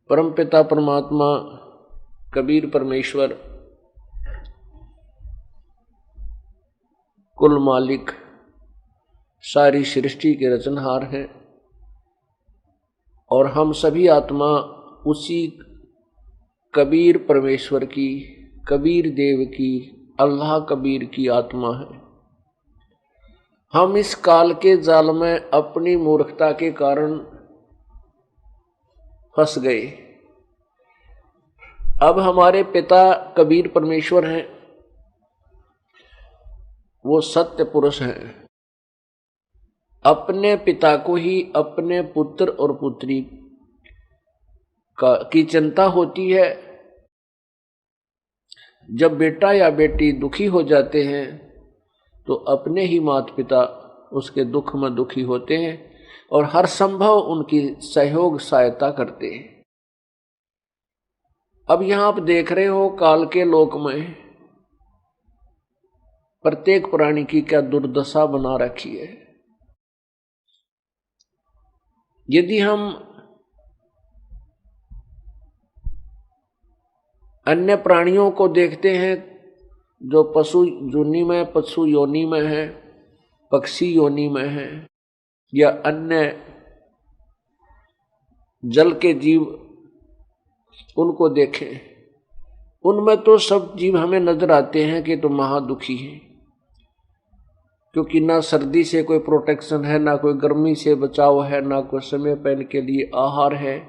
परमपिता परमात्मा कबीर परमेश्वर कुल मालिक सारी सृष्टि के रचनहार हैं और हम सभी आत्मा उसी कबीर परमेश्वर की, कबीर देव की, अल्लाह कबीर की आत्मा है। हम इस काल के जाल में अपनी मूर्खता के कारण फंस गए। अब हमारे पिता कबीर परमेश्वर हैं, वो सत्य पुरुष हैं। अपने पिता को ही अपने पुत्र और पुत्री की चिंता होती है। जब बेटा या बेटी दुखी हो जाते हैं तो अपने ही माता पिता उसके दुख में दुखी होते हैं और हर संभव उनकी सहयोग सहायता करते हैं। अब यहां आप देख रहे हो काल के लोक में प्रत्येक प्राणी की क्या दुर्दशा बना रखी है। यदि हम अन्य प्राणियों को देखते हैं जो पशु योनि में है, पक्षी योनि में है, या अन्य जल के जीव, उनको देखें, उनमें तो सब जीव हमें नजर आते हैं कि तो महादुखी हैं, क्योंकि ना सर्दी से कोई प्रोटेक्शन है, ना कोई गर्मी से बचाव है, ना कोई समय पहन के लिए आहार है,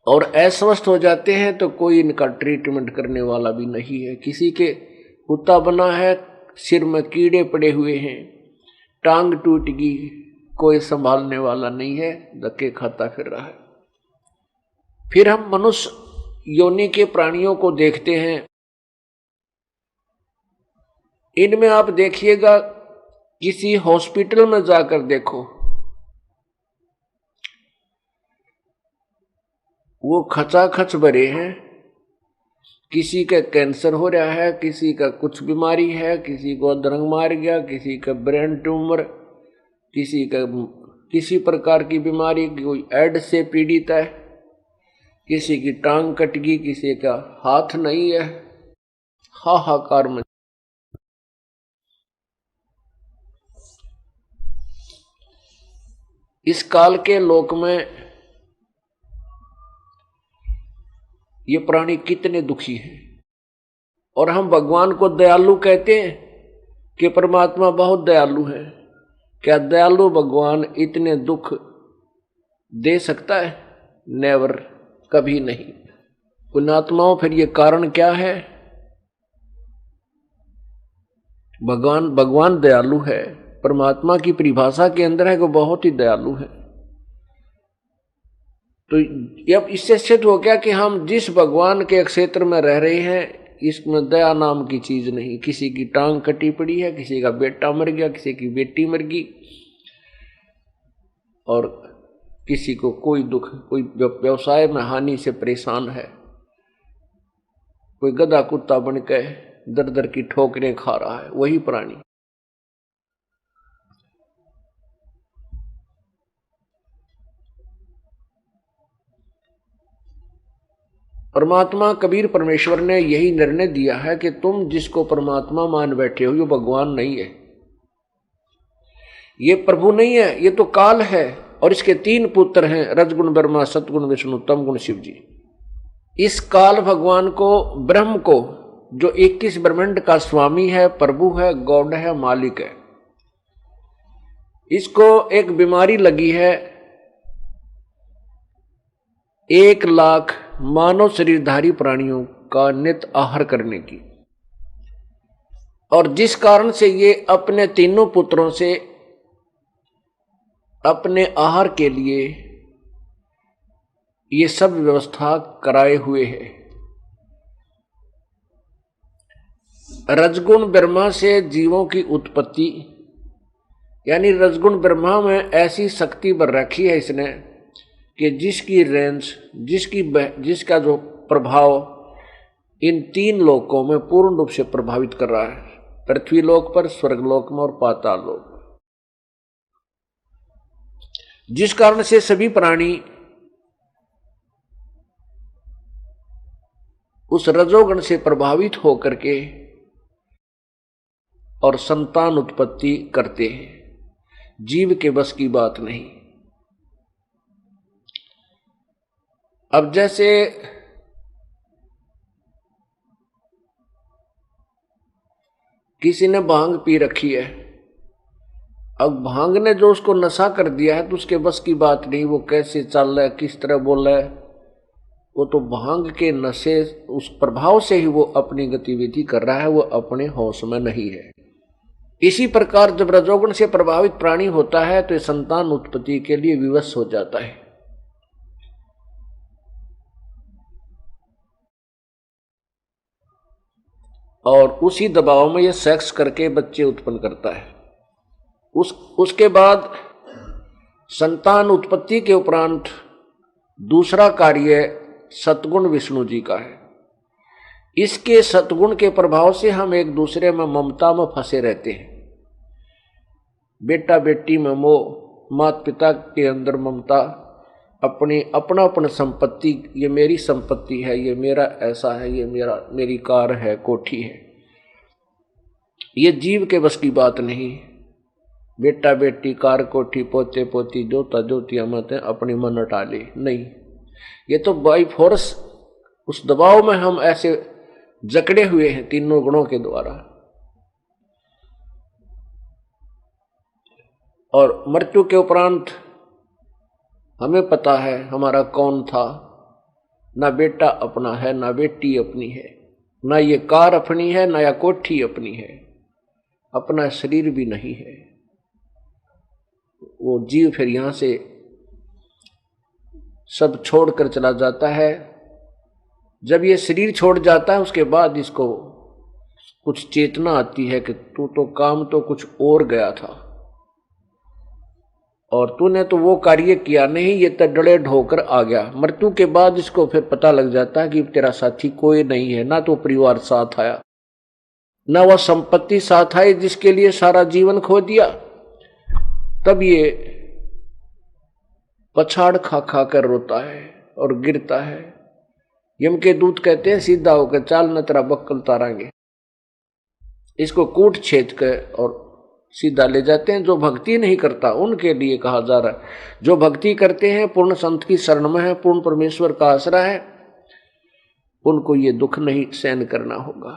और अस्वस्थ हो जाते हैं तो कोई इनका ट्रीटमेंट करने वाला भी नहीं है। किसी के कुत्ता बना है, सिर में कीड़े पड़े हुए हैं, टांग टूट गई, कोई संभालने वाला नहीं है, धक्के खाता फिर रहा है। फिर हम मनुष्य योनि के प्राणियों को देखते हैं। इनमें आप देखिएगा, किसी हॉस्पिटल में जाकर देखो, वो खचाखच भरे हैं। किसी का कैंसर हो रहा है, किसी का कुछ बीमारी है, किसी को अधरंग मार गया, किसी का ब्रेन ट्यूमर, किसी का किसी प्रकार की बीमारी, कोई एड्स से पीड़ित है, किसी की टांग कट गई, किसी का हाथ नहीं है। हाहाकार में इस काल के लोक में ये प्राणी कितने दुखी हैं। और हम भगवान को दयालु कहते हैं कि परमात्मा बहुत दयालु है। क्या दयालु भगवान इतने दुख दे सकता है? नेवर, कभी नहीं। पुण्यात्माओं, फिर ये कारण क्या है? भगवान दयालु है। परमात्मा की परिभाषा के अंदर है कि बहुत ही दयालु है। तो अब इससे सिद्ध हो गया कि हम जिस भगवान के क्षेत्र में रह रहे हैं, इसमें दया नाम की चीज नहीं। किसी की टांग कटी पड़ी है, किसी का बेटा मर गया, किसी की बेटी मर गई, और किसी को कोई दुख, कोई व्यवसाय में हानि से परेशान है, कोई गधा कुत्ता बन के दर दर की ठोकरें खा रहा है, वही प्राणी। परमात्मा कबीर परमेश्वर ने यही निर्णय दिया है कि तुम जिसको परमात्मा मान बैठे हो, ये भगवान नहीं है, ये प्रभु नहीं है, ये तो काल है। और इसके 3 पुत्र हैं, रजगुण ब्रह्मा, सतगुण विष्णु, तमगुण शिव जी। इस काल भगवान को, ब्रह्म को, जो 21 ब्रह्मांड का स्वामी है, प्रभु है, गॉड है, मालिक है, इसको एक बीमारी लगी है 1 लाख मानव शरीरधारी प्राणियों का नित्य आहार करने की। और जिस कारण से ये अपने 3 पुत्रों से अपने आहार के लिए ये सब व्यवस्था कराए हुए है। रजगुण ब्रह्मा से जीवों की उत्पत्ति, यानी रजगुण ब्रह्मा में ऐसी शक्ति भर रखी है इसने कि जिसकी रेंज, जिसका जो प्रभाव इन 3 लोकों में पूर्ण रूप से प्रभावित कर रहा है, पृथ्वी लोक पर, स्वर्ग लोक में और पाताल लोक। जिस कारण से सभी प्राणी उस रजोगुण से प्रभावित होकर के और संतान उत्पत्ति करते हैं। जीव के बस की बात नहीं। अब जैसे किसी ने भांग पी रखी है, अब भांग ने जो उसको नशा कर दिया है तो उसके बस की बात नहीं, वो कैसे चल रहा है, किस तरह बोल रहा है, वो तो भांग के नशे उस प्रभाव से ही वो अपनी गतिविधि कर रहा है, वो अपने होश में नहीं है। इसी प्रकार जब रजोगुण से प्रभावित प्राणी होता है तो संतान उत्पत्ति के लिए विवश हो जाता है। और उसी दबाव में ये सेक्स करके बच्चे उत्पन्न करता है। उसके बाद संतान उत्पत्ति के उपरांत दूसरा कार्य सतगुण विष्णु जी का है। इसके सतगुण के प्रभाव से हम एक दूसरे में ममता में फंसे रहते हैं। बेटा बेटी में मोह, माता पिता के अंदर ममता, अपना संपत्ति, ये मेरी संपत्ति है, ये मेरा ऐसा है, ये मेरी कार है, कोठी है। ये जीव के बस की बात नहीं। बेटा बेटी, कार, कोठी, पोते पोती, जोता जोतिया मत अपनी मन टाले नहीं। ये तो बाई फोर्स उस दबाव में हम ऐसे जकड़े हुए हैं तीनों गुणों के द्वारा। और मृत्यु के उपरांत हमें पता है हमारा कौन था। ना बेटा अपना है, ना बेटी अपनी है, ना ये कार अपनी है, ना या कोठी अपनी है, अपना शरीर भी नहीं है। वो जीव फिर यहां से सब छोड़कर चला जाता है। जब ये शरीर छोड़ जाता है उसके बाद इसको कुछ चेतना आती है कि तू तो काम तो कुछ और गया था और तूने तो वो कार्य किया नहीं, ये तो डड़े ढोकर आ गया। मृत्यु के बाद इसको फिर पता लग जाता है कि तेरा साथी कोई नहीं है, ना तो परिवार साथ आया, ना वह संपत्ति साथ आई जिसके लिए सारा जीवन खो दिया। तब ये पछाड़ खा खा कर रोता है और गिरता है। यम के दूत कहते हैं सीधा होकर चाल न तेरा बक्कल तारांगे। इसको कूट छेद कर और सीधा ले जाते हैं। जो भक्ति नहीं करता उनके लिए कहा जा रहा है। जो भक्ति करते हैं, पूर्ण संत की शरण में है, पूर्ण परमेश्वर का आसरा है, उनको ये दुख नहीं सहन करना होगा।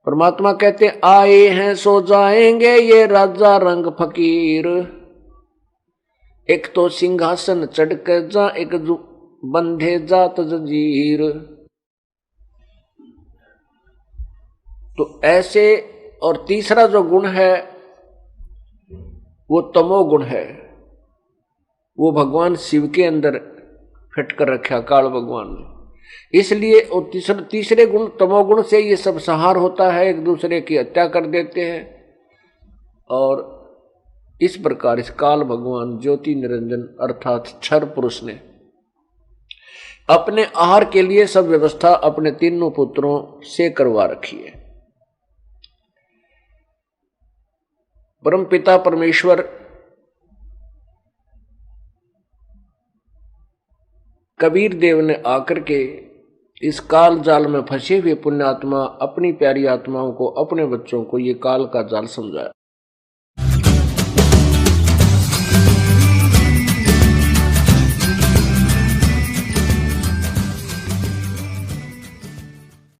परमात्मा कहते आए हैं सो जाएंगे ये राजा रंग फकीर। एक तो सिंहासन चढ़कर जा, एक बंधे जात जंजीर। तो ऐसे। और तीसरा जो गुण है वो तमोगुण है। वो भगवान शिव के अंदर फिट कर रखा काल भगवान ने। इसलिए और तीसरे गुण तमोगुण से ये सब संहार होता है, एक दूसरे की हत्या कर देते हैं। और इस प्रकार इस काल भगवान ज्योति निरंजन अर्थात क्षर पुरुष ने अपने आहार के लिए सब व्यवस्था अपने तीनों पुत्रों से करवा रखी है। परम पिता परमेश्वर कबीर देव ने आकर के इस काल जाल में फंसे हुए पुण्यात्मा अपनी प्यारी आत्माओं को, अपने बच्चों को ये काल का जाल समझाया।